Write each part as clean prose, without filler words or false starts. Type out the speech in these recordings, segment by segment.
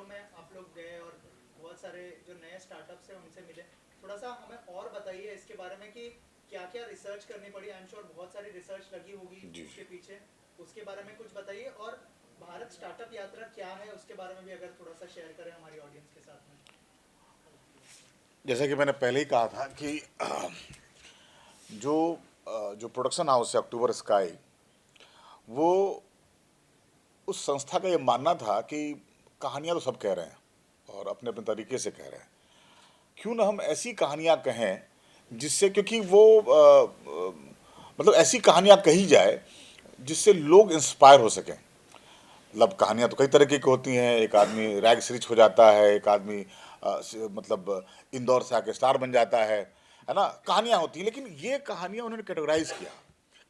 शहरों में आप लोग गए और बहुत सारे जो नए स्टार्टअप्स हैं उनसे मिले, थोड़ा सा हमें और बताइए इसके बारे में कि क्या क्या रिसर्च करनी पड़ी। आई एम श्योर बहुत सारी रिसर्च लगी होगी जी। इसके पीछे, उसके बारे में कुछ बताइए। और भारत स्टार्टअप यात्रा क्या है उसके बारे में भी अगर थोड़ा सा शेयर करें हमारी ऑडियंस के साथ में। जैसा कि मैंने पहले ही कहा था कि जो जो प्रोडक्शन हाउस है अक्टूबर स्काई, वो उस संस्था का ये मानना था कि कहानियां तो सब कह रहे हैं और अपने अपने तरीके से कह रहे हैं, क्यों ना हम ऐसी कहानियां कहें जिससे, क्योंकि वो मतलब ऐसी कहानियां कही जाए जिससे लोग इंस्पायर हो सकें। मतलब कहानियां तो कई तरीके की होती हैं। एक आदमी रैग से रिच हो जाता है, एक आदमी मतलब इंदौर से आके स्टार बन जाता है ना। कहानियां होती हैं, लेकिन ये कहानियां उन्होंने कैटेगराइज किया।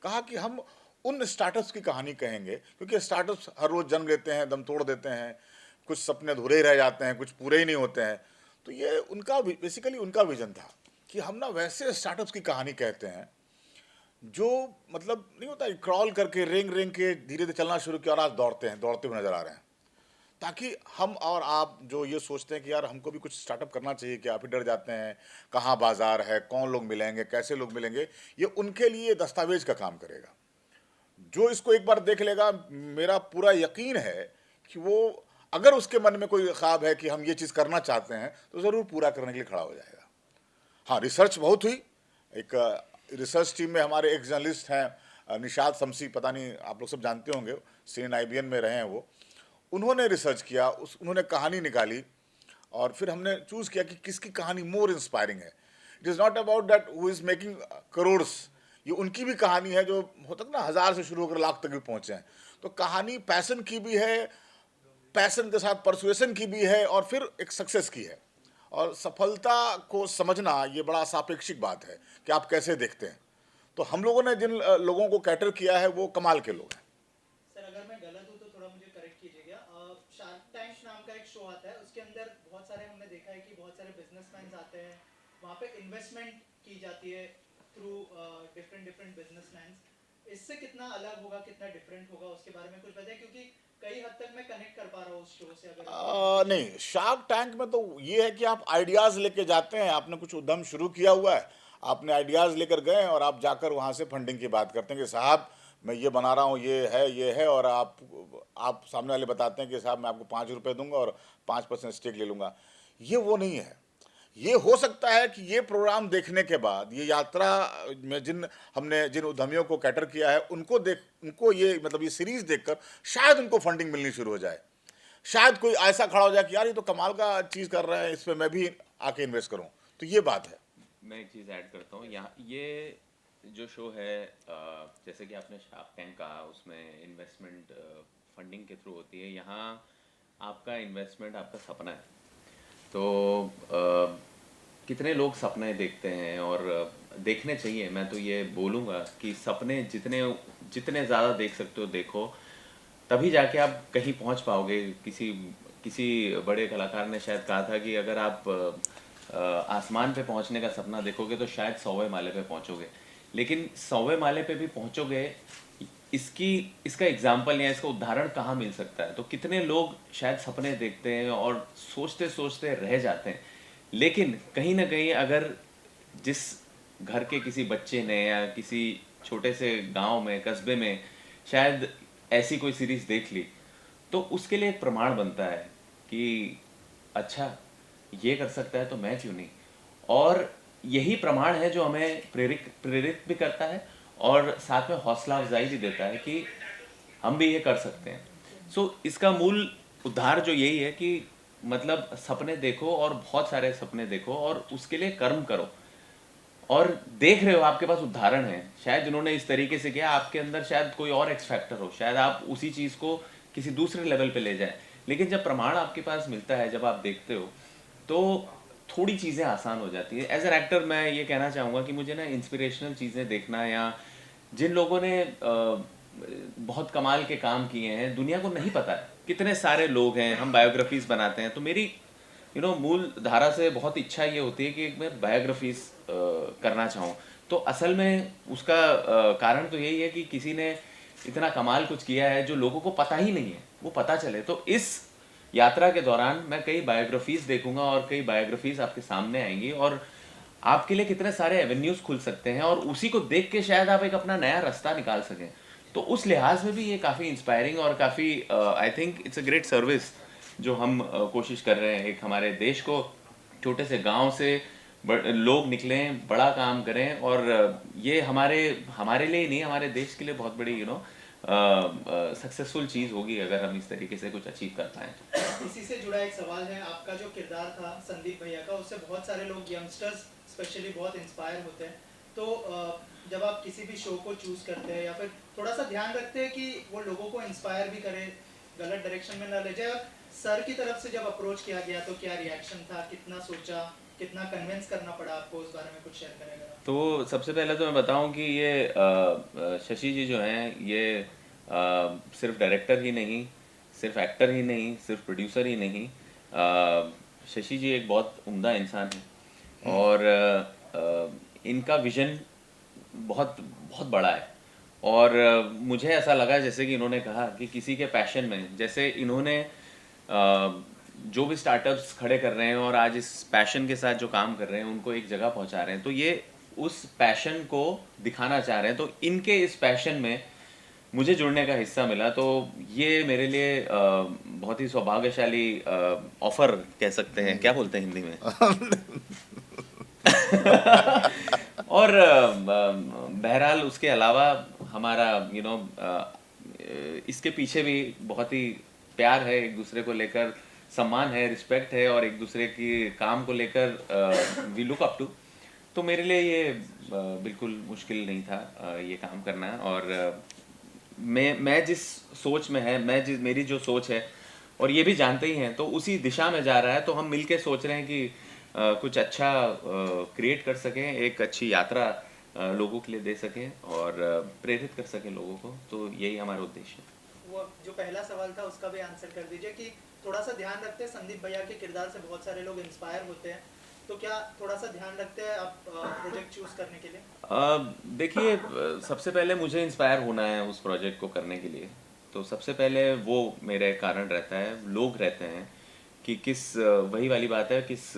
कहा कि हम उन स्टार्टअप्स की कहानी कहेंगे, क्योंकि स्टार्टअप्स हर रोज जन्म लेते हैं, दम तोड़ देते हैं, कुछ सपने अधूरे ही रह जाते हैं, कुछ पूरे ही नहीं होते हैं। तो ये उनका बेसिकली उनका विजन था कि हम ना वैसे स्टार्टअप्स की कहानी कहते हैं जो मतलब नहीं होता, क्रॉल करके रेंग रेंग के धीरे धीरे चलना शुरू किया और आज दौड़ते हैं, दौड़ते हुए नजर आ रहे हैं। ताकि हम और आप जो ये सोचते हैं कि यार हमको भी कुछ स्टार्टअप करना चाहिए, कि आप ही डर जाते हैं कहाँ बाजार है, कौन लोग मिलेंगे, कैसे लोग मिलेंगे, ये उनके लिए दस्तावेज का काम करेगा। जो इसको एक बार देख लेगा, मेरा पूरा यकीन है कि वो, अगर उसके मन में कोई ख्वाब है कि हम ये चीज़ करना चाहते हैं, तो ज़रूर पूरा करने के लिए खड़ा हो जाएगा। हाँ, रिसर्च बहुत हुई। एक रिसर्च टीम में हमारे एक जर्नलिस्ट हैं, निशाद शमसी, पता नहीं आप लोग सब जानते होंगे, CNIBN में रहे हैं वो। उन्होंने रिसर्च किया, उन्होंने कहानी निकाली, और फिर हमने चूज किया कि किसकी कहानी मोर इंस्पायरिंग है। It is not about that who is making crores. ये उनकी भी कहानी है जो होता है ना, 1000 से शुरू होकर लाख तक भी पहुंचे हैं। तो कहानी पैशन की भी है, पैशन के साथ परसुएशन की भी है, और फिर एक सक्सेस की है। और सफलता को समझना ये बड़ा सापेक्षिक बात है कि आप कैसे देखते हैं। तो हम लोगों ने जिन लोगों को कैटर किया है वो कमाल के लोग हैं। सर अगर मैं गलत हूँ तो थोड़ा मुझे करेक्ट कीजिएगा। शार्क टैंक नाम का एक शो आता है, उसके अंदर बहुत सारे हमने देखा है कि बहुत सारे बिजनेसमैन आते हैं, वहाँ पे इन्वेस्टमेंट की जाती है थ्रू डिफरेंट डिफरेंट बिजनेसमैन। इससे कितना अलग होगा, कितना डिफरेंट होगा, उसके बारे में कुछ बताइए, क्योंकि कई हद तक मैं कनेक्ट कर पा रहा हूँ उस शो से। अगर नहीं, शार्क टैंक में तो ये है कि आप आइडियाज़ लेके जाते हैं, आपने कुछ उद्यम शुरू किया हुआ है, आपने आइडियाज़ लेकर गए और आप जाकर वहाँ से फंडिंग की बात करते हैं कि साहब मैं ये बना रहा हूँ, ये है, और आप सामने वाले बताते हैं कि साहब मैं आपको 5 रुपये दूंगा और 5% स्टेक ले लूँगा। ये वो नहीं है। ये हो सकता है कि ये प्रोग्राम देखने के बाद, ये यात्रा में हमने जिन उद्यमियों को कैटर किया है, उनको ये मतलब ये सीरीज देखकर शायद उनको फंडिंग मिलनी शुरू हो जाए। शायद कोई ऐसा खड़ा हो जाए कि यार ये तो कमाल का चीज़ कर रहे हैं, इस पर मैं भी आके इन्वेस्ट करूं। तो ये बात है। मैं एक चीज़ ऐड करता हूँ यहाँ। ये जो शो है, जैसे कि आपने शार्क टैंक कहा, उसमें इन्वेस्टमेंट फंडिंग के थ्रू होती है। यहाँ आपका इन्वेस्टमेंट आपका सपना है। तो कितने लोग सपने देखते हैं, और देखने चाहिए। मैं तो ये बोलूँगा कि सपने जितने जितने ज़्यादा देख सकते हो देखो, तभी जाके आप कहीं पहुंच पाओगे। किसी किसी बड़े कलाकार ने शायद कहा था कि अगर आप आसमान पे पहुंचने का सपना देखोगे तो शायद 100वें माले पे पहुंचोगे, लेकिन 100वें माले पे भी पहुंचोगे, इसका एग्जाम्पल या इसका उदाहरण कहाँ मिल सकता है? तो कितने लोग शायद सपने देखते हैं और सोचते सोचते रह जाते हैं, लेकिन कहीं ना कहीं अगर जिस घर के किसी बच्चे ने या किसी छोटे से गांव में, कस्बे में शायद ऐसी कोई सीरीज देख ली, तो उसके लिए एक प्रमाण बनता है कि अच्छा, ये कर सकता है तो मैं क्यों नहीं। और यही प्रमाण है जो हमें प्रेरित प्रेरित भी करता है और साथ में हौसला अफजाई भी देता है कि हम भी ये कर सकते हैं। इसका मूल उद्धार जो यही है कि मतलब सपने देखो, और बहुत सारे सपने देखो, और उसके लिए कर्म करो। और देख रहे हो, आपके पास उदाहरण है शायद जिन्होंने इस तरीके से किया। आपके अंदर शायद कोई और एक्स फैक्टर हो, शायद आप उसी चीज़ को किसी दूसरे लेवल पे ले जाए, लेकिन जब प्रमाण आपके पास मिलता है, जब आप देखते हो, तो थोड़ी चीज़ें आसान हो जाती है। एज एन एक्टर मैं ये कहना चाहूँगा कि मुझे ना इंस्पिरेशनल चीज़ें देखना, या जिन लोगों ने बहुत कमाल के काम किए हैं, दुनिया को नहीं पता है कितने सारे लोग हैं, हम बायोग्राफीज बनाते हैं। तो मेरी मूल धारा से बहुत इच्छा ये होती है कि मैं बायोग्राफीज करना चाहूँ। तो असल में उसका कारण तो यही है कि किसी ने इतना कमाल कुछ किया है जो लोगों को पता ही नहीं है, वो पता चले। तो इस यात्रा के दौरान मैं कई बायोग्राफीज देखूंगा और कई बायोग्राफीज आपके सामने आएंगी और आपके लिए कितने सारे एवेन्यूज खुल सकते हैं और उसी को देख के शायद आप एक अपना नया रास्ता निकाल सकें। तो उस लिहाज में भी ये काफ़ी इंस्पायरिंग और काफ़ी I think it's a great service जो हम कोशिश कर रहे हैं। एक हमारे देश को छोटे से गांव से लोग निकलें, बड़ा काम करें और ये हमारे हमारे लिए ही नहीं, हमारे देश के लिए बहुत बड़ी सक्सेसफुल चीज़ होगी अगर हम इस तरीके से कुछ अचीव कर पाएँ। इसी से जुड़ा एक सवाल है, आपका जो किरदार था संदीप भैया का, उससे बहुत सारे लोग यंगस्टर्स स्पेशली बहुत इंस्पायर होते हैं। तो जब आप किसी भी शो को चूज करते हैं या फिर थोड़ा सा ध्यान रखते हैं कि वो लोगों को इंस्पायर भी करे, गलत डायरेक्शन में ना ले जाए, सर की तरफ से जब अप्रोच किया गया तो क्या रिएक्शन था, कितना सोचा, कितना कन्विंस करना पड़ा आपको, उस बारे में कुछ शेयर करेंगे? तो सबसे पहले तो मैं बताऊं कि ये शशि जी जो हैं ये सिर्फ डायरेक्टर ही नहीं, सिर्फ एक्टर ही नहीं, सिर्फ प्रोड्यूसर ही नहीं, शशि जी एक बहुत उम्दा इंसान है और इनका विजन बहुत बहुत बड़ा है। और मुझे ऐसा लगा जैसे कि इन्होंने कहा कि किसी के पैशन में, जैसे इन्होंने जो भी स्टार्टअप्स खड़े कर रहे हैं और आज इस पैशन के साथ जो काम कर रहे हैं उनको एक जगह पहुंचा रहे हैं, तो ये उस पैशन को दिखाना चाह रहे हैं। तो इनके इस पैशन में मुझे जुड़ने का हिस्सा मिला, तो ये मेरे लिए बहुत ही सौभाग्यशाली ऑफर कह सकते हैं, क्या बोलते हैं हिंदी में और बहरहाल उसके अलावा हमारा इसके पीछे भी बहुत ही प्यार है, एक दूसरे को लेकर सम्मान है, रिस्पेक्ट है और एक दूसरे की काम को लेकर वी लुक अप टू। तो मेरे लिए ये बिल्कुल मुश्किल नहीं था ये काम करना। और मैं जिस सोच में है, मेरी जो सोच है और ये भी जानते ही हैं, तो उसी दिशा में जा रहा है। तो हम मिलके सोच रहे हैं कि कुछ अच्छा क्रिएट कर सकें, एक अच्छी यात्रा लोगों के लिए दे सकें और प्रेरित कर सकें लोगों को। तो यही हमारा उद्देश्य है। वो जो पहला सवाल था उसका भी आंसर कर दीजिए कि थोड़ा सा ध्यान रखते हैं, संदीप भैया के किरदार से बहुत सारे लोग इंस्पायर होते हैं, तो क्या थोड़ा सा ध्यान रखते हैं आप प्रोजेक्ट चूज करने के लिए? देखिए, सबसे पहले मुझे इंस्पायर होना है उस प्रोजेक्ट को करने के लिए, तो सबसे पहले वो मेरे कारण रहता है, लोग रहते हैं कि किस वही वाली बात है, किस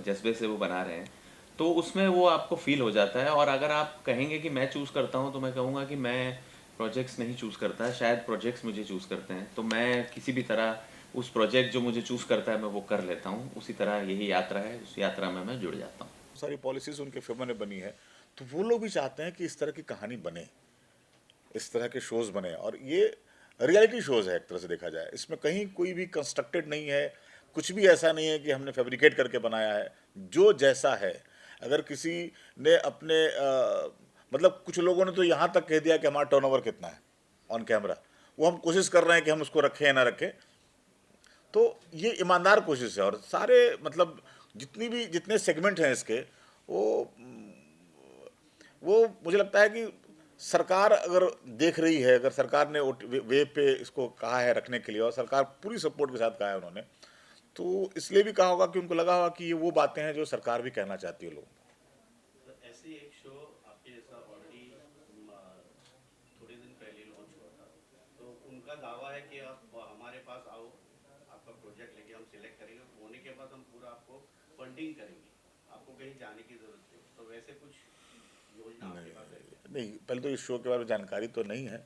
जज्बे से वो बना रहे हैं, तो उसमें वो आपको फील हो जाता है। और अगर आप कहेंगे कि मैं चूज़ करता हूँ, तो मैं कहूँगा कि मैं प्रोजेक्ट्स नहीं चूज़ करता, शायद प्रोजेक्ट्स मुझे चूज़ करते हैं। तो मैं किसी भी तरह उस प्रोजेक्ट जो मुझे चूज़ करता है मैं वो कर लेता हूँ। उसी तरह यही यात्रा है, उस यात्रा में मैं जुड़ जाता हूँ। सारी पॉलिसीज उनके फेवर में बनी है, तो वो लोग भी चाहते हैं कि इस तरह की कहानी बने, इस तरह के शोज बने। और ये रियलिटी शोज है एक तरह से देखा जाए, इसमें कहीं कोई भी कंस्ट्रक्टेड नहीं है, कुछ भी ऐसा नहीं है कि हमने फैब्रिकेट करके बनाया है। जो जैसा है, अगर किसी ने अपने मतलब कुछ लोगों ने तो यहाँ तक कह दिया कि हमारा टर्नओवर कितना है ऑन कैमरा, वो हम कोशिश कर रहे हैं कि हम उसको रखें या ना रखें। तो ये ईमानदार कोशिश है। और सारे मतलब जितने सेगमेंट हैं इसके, वो मुझे लगता है कि सरकार अगर देख रही है, अगर सरकार ने वेब पे इसको कहा है रखने के लिए और सरकार पूरी सपोर्ट के साथ कहा है उन्होंने, तो इसलिए भी कहा होगा कि उनको लगा होगा कि ये वो बातें हैं जो सरकार भी कहना चाहती है लोगों को। ऐसे एक शो आपके जैसा ऑलरेडी थोड़े दिन पहले लॉन्च हुआ था, तो उनका दावा है कि आप हमारे पास आओ, आपका प्रोजेक्ट लेके हम सिलेक्ट करेंगे, होने के बाद हम पूरा आपको फंडिंग करेंगे, आपको कहीं जाने की जरूरत नहीं। तो वैसे कुछ योजना आपके पास है? नहीं, पहले तो इस शो के बारे में जानकारी तो नहीं है।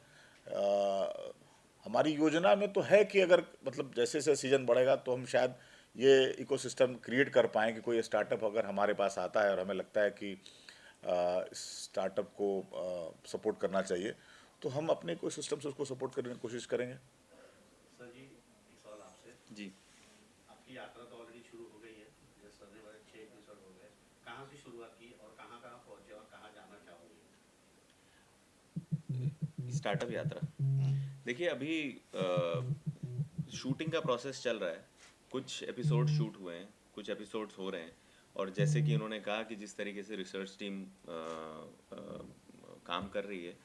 हमारी योजना में तो है कि अगर मतलब जैसे जैसे सीजन बढ़ेगा तो हम शायद ये इकोसिस्टम क्रिएट कर पाएँ कि कोई स्टार्टअप अगर हमारे पास आता है और हमें लगता है कि स्टार्टअप को सपोर्ट करना चाहिए, तो हम अपने इकोसिस्टम से उसको सपोर्ट करने की कोशिश करेंगे। सर जी, एक सवाल आपसे जी, आपकी यात्रा तो ऑलरेडी शुरू हो गई है, जैसे सर ने बताया 6 एपिसोड हो गए, कहाँ से शुरुआत की और कहाँ कहाँ पहुँचे और कहाँ जाना चाहोगे? स्टार्टअप यात्रा। देखिए, अभी शूटिंग का प्रोसेस चल रहा है, कुछ एपिसोड शूट हुए हैं, कुछ एपिसोड्स हो रहे हैं। और जैसे कि उन्होंने कहा कि जिस तरीके से रिसर्च टीम काम कर रही है,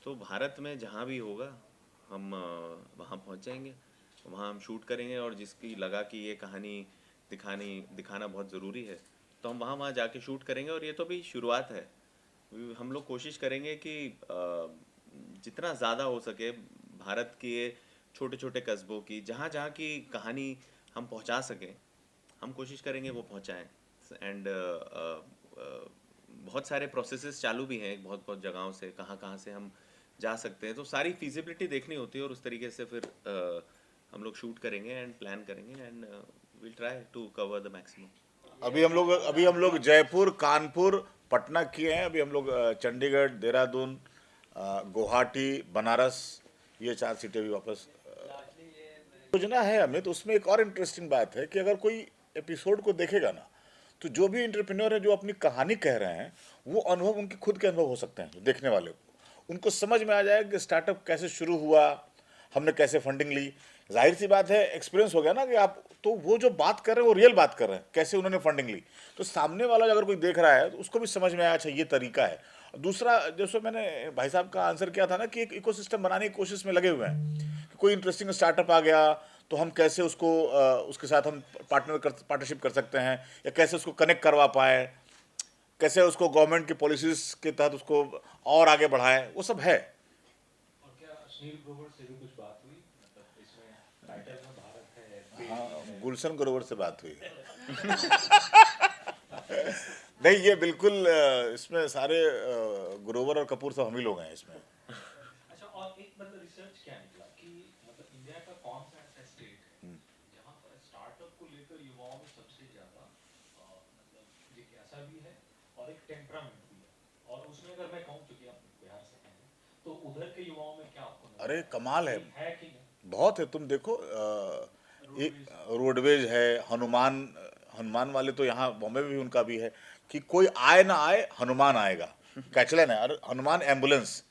तो भारत में जहाँ भी होगा हम वहाँ पहुँच जाएंगे, वहाँ हम शूट करेंगे। और जिसकी लगा कि ये कहानी दिखाना बहुत ज़रूरी है, तो हम वहाँ जाके शूट करेंगे। और ये तो भी शुरुआत है, हम लोग कोशिश करेंगे कि जितना ज़्यादा हो सके भारत के छोटे छोटे कस्बों की, जहाँ जहाँ की कहानी हम पहुँचा सकें, हम कोशिश करेंगे वो पहुँचाएँ। एंड बहुत सारे प्रोसेसेस चालू भी हैं बहुत बहुत जगहों से, कहाँ कहाँ से हम जा सकते हैं, तो सारी फिजिबिलिटी देखनी होती है और उस तरीके से फिर हम लोग शूट करेंगे एंड प्लान करेंगे and will try to cover the maximum. अभी हम लोग जयपुर, कानपुर, पटना किए हैं। अभी हम लोग चंडीगढ़, देहरादून, गुवाहाटी, बनारस, ये 4 सीटें भी वापस योजना है हमें। तो उसमें एक और इंटरेस्टिंग बात है कि अगर कोई एपिसोड को देखेगा ना, तो जो भी एंटरप्रेन्योर है जो अपनी कहानी कह रहे हैं, वो अनुभव उनके खुद के अनुभव हो सकते हैं। जो देखने वाले को उनको समझ में आ जाएगा कि स्टार्टअप कैसे शुरू हुआ, हमने कैसे फंडिंग ली। जाहिर सी बात है, एक्सपीरियंस हो गया ना कि आप तो वो जो बात कर रहे हैं वो रियल बात कर रहे हैं, कैसे उन्होंने फंडिंग ली। तो सामने वाला अगर कोई देख रहा है तो उसको भी समझ में आया, अच्छा ये तरीका है। दूसरा, जैसे मैंने भाई साहब का आंसर किया था ना कि एक इकोसिस्टम बनाने की कोशिश में लगे हुए हैं कि कोई इंटरेस्टिंग स्टार्टअप आ गया तो हम कैसे उसको उसके साथ हम पार्टनरशिप कर सकते हैं, या कैसे उसको कनेक्ट करवा पाए, कैसे उसको गवर्नमेंट की पॉलिसीज के तहत उसको और आगे बढ़ाएं, वो सब है। और क्या सुनील ग्रोवर से भी कुछ बात हुई? मतलब इसमें टाइटल में भारत है, हाँ, गुलशन ग्रोवर से बात हुई। नहीं, ये बिल्कुल इसमें सारे ग्रोवर और कपूर सब हम ही लोग हैं इसमें। अच्छा, और एक मतलब रिसर्च क्या निकला कि मतलब इंडिया का कौन सा ऐसा स्टेट है जहाँ पर स्टार्टअप को लेकर युवाओं में सबसे ज्यादा मतलब जिज्ञासा भी है और एक टेम्परामेंट भी है। और उसमें अगर मैं कहूँ, क्योंकि आप बिहार से हैं, तो उधर के युवाओं में क्या आपको नजर अरे आता कमाल है, है कि नहीं? बहुत है। तुम देखो, एक रोडवेज है, हनुमान वाले तो यहाँ बॉम्बे में भी उनका भी है कि कोई आए ना आए हनुमान आएगा, कैचलाइन है। और हनुमान एम्बुलेंस,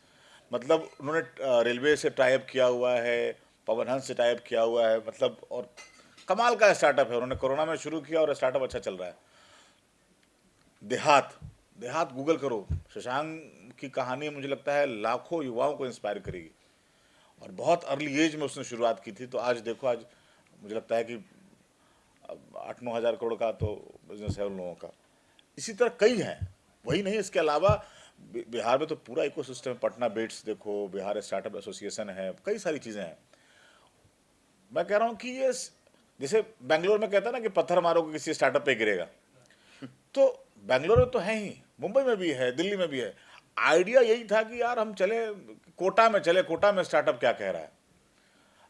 मतलब उन्होंने रेलवे से टाइप किया हुआ है, पवन हंस से टाइप किया हुआ है, मतलब और कमाल का स्टार्टअप है। उन्होंने कोरोना में शुरू किया और स्टार्टअप अच्छा चल रहा है। देहात देहात गूगल करो, शशांक की कहानी मुझे लगता है लाखों युवाओं को इंस्पायर करेगी। और बहुत अर्ली एज में उसने शुरुआत की थी, तो आज देखो, आज मुझे लगता है कि 8-9 हज़ार करोड़ का तो बिजनेस है उन लोगों का। इसी तरह कई हैं, वही नहीं, इसके अलावा बिहार में तो पूरा इकोसिस्टम है। पटना बेट्स देखो, बिहार स्टार्टअप एसोसिएशन है, कई सारी चीज़ें हैं। मैं कह रहा हूँ कि ये जैसे बेंगलोर में कहता है ना कि पत्थर मारोगे किसी स्टार्टअप पे गिरेगा, तो बेंगलोर में तो है ही, मुंबई में भी है, दिल्ली में भी है। आइडिया यही था कि यार हम चले कोटा में, चले कोटा में स्टार्टअप क्या कह रहा है,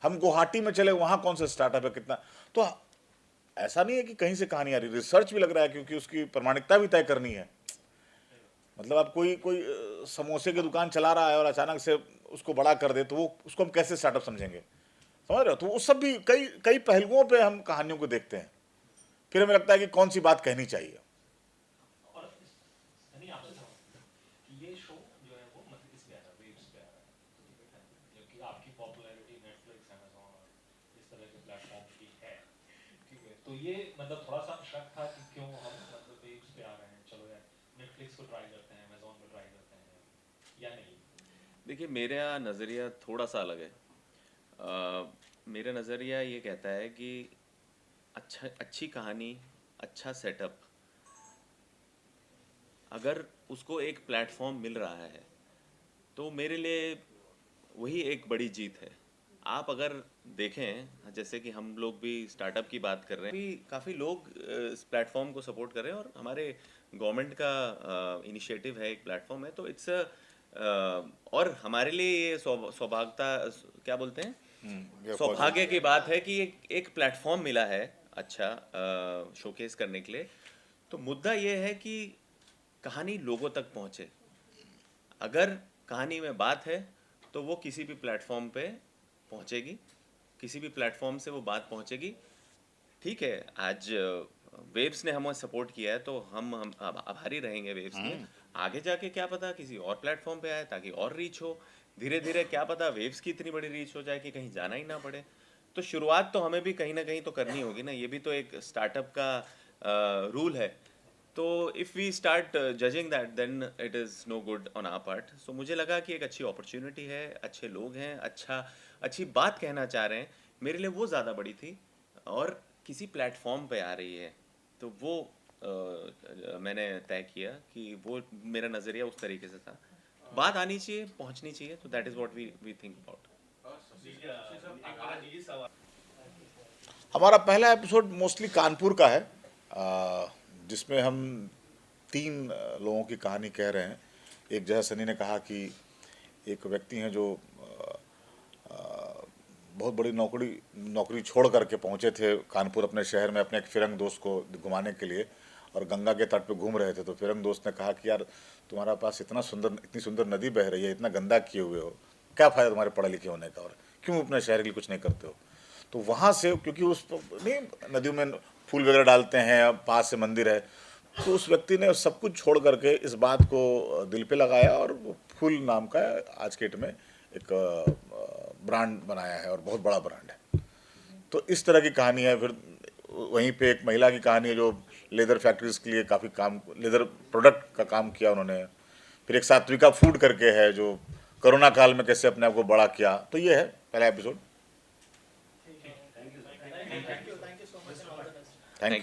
हम गुवाहाटी में चले वहाँ कौन सा स्टार्टअप है, कितना। तो ऐसा नहीं है कि कहीं से कहानी आ रही, रिसर्च भी लग रहा है, क्योंकि उसकी प्रामाणिकता भी तय करनी है। मतलब आप कोई कोई समोसे की दुकान चला रहा है और अचानक से उसको बड़ा कर दे, तो वो उसको हम कैसे स्टार्टअप समझेंगे, समझ रहे हो। तो वो सब भी कई कई पहलुओं पे हम कहानियों को देखते हैं, फिर हमें लगता है कि कौन सी बात कहनी चाहिए। और नहीं, आपसे सवाल कि ये शो जो है वो मतलब इस पे आ रहा है, वेव्स पे आ रहा है, ठीक है, जो कि आपकी पॉपुलैरिटी नेटफ्लिक्स, अमेज़न और इस तरह के प्लेटफॉर्म की है, ठीक है। तो ये मतलब थोड़ा सा शक था कि क्यों हम मतलब वेव्स पे आ रहे हैं, चलो यार नेटफ्लिक्स को ट्राई करते हैं, अमेज़न को ट्राई करते हैं, या नहीं? देखिए, मेरा नज़रिया थोड़ा सा अलग है। मेरा नज़रिया ये कहता है कि अच्छी कहानी, अच्छा सेटअप, अगर उसको एक प्लेटफॉर्म मिल रहा है तो मेरे लिए वही एक बड़ी जीत है। आप अगर देखें, जैसे कि हम लोग भी स्टार्टअप की बात कर रहे हैं, भी काफ़ी लोग इस प्लेटफॉर्म को सपोर्ट कर रहे हैं और हमारे गवर्नमेंट का इनिशिएटिव है, एक प्लेटफॉर्म है, तो इट्स और हमारे लिए ये सौभाग्यता, क्या बोलते हैं, ये सौभाग्य की बात है कि एक प्लेटफॉर्म मिला है अच्छा शोकेस करने के लिए। तो मुद्दा ये है कि कहानी लोगों तक पहुँचे। अगर कहानी में बात है तो वो किसी भी प्लेटफॉर्म पे पहुँचेगी, किसी भी प्लेटफॉर्म से वो बात पहुँचेगी। ठीक है, आज वेव्स ने हमें सपोर्ट किया है तो हम आभारी रहेंगे वेव्स के। आगे जाके क्या पता किसी और प्लेटफॉर्म पे आए ताकि और रीच हो। धीरे धीरे क्या पता वेव्स की इतनी बड़ी रीच हो जाए कि कहीं जाना ही ना पड़े। तो शुरुआत तो हमें भी कहीं ना कहीं तो करनी होगी ना, ये भी तो एक स्टार्टअप का रूल है। तो if we start judging that then it is no good on our part. So मुझे लगा कि एक अच्छी अपॉर्चुनिटी है, अच्छे लोग हैं, अच्छी बात कहना चाह रहे हैं, मेरे लिए वो ज़्यादा बड़ी थी। और किसी प्लेटफॉर्म पे आ रही है तो वो मैंने तय किया कि वो मेरा नज़रिया उस तरीके से था, बात आनी चाहिए, पहुंचनी चाहिए, तो that is what we think about. आज ये सवाल हमारा पहला एपिसोड मोस्टली कानपुर का है, जिसमें हम 3 लोगों की कहानी कह रहे हैं। एक जैसा सनी ने कहा कि एक व्यक्ति हैं जो बहुत बड़ी नौकरी छोड़ करके पहुंचे थे कानपुर अपने शहर में अपने एक फिरंग दोस्त को घुमाने के लिए, और गंगा के तट पे घूम रहे थे। तो फिरंग दोस्त ने कहा कि यार तुम्हारा पास इतनी सुंदर नदी बह रही है, इतना गंदा किए हुए हो, क्या फ़ायदा तुम्हारे पढ़े लिखे होने का, और क्यों अपने शहर के लिए कुछ नहीं करते हो। तो वहाँ से, क्योंकि उस नहीं नदियों में फूल वगैरह डालते हैं, पास से मंदिर है, तो उस व्यक्ति ने सब कुछ छोड़ करके इस बात को दिल पे लगाया और वो फूल नाम का आज के डेट में एक ब्रांड बनाया है और बहुत बड़ा ब्रांड है। तो इस तरह की कहानी है। फिर वहीं पे एक महिला की कहानी है जो लेदर फैक्ट्रीज के लिए काफ़ी काम, लेदर प्रोडक्ट का काम किया उन्होंने। फिर एक सात्विका फूड करके है जो कोरोना काल में कैसे अपने आप को बड़ा किया। तो ये है पहला episode. Thank you so much and all the best. Thank you.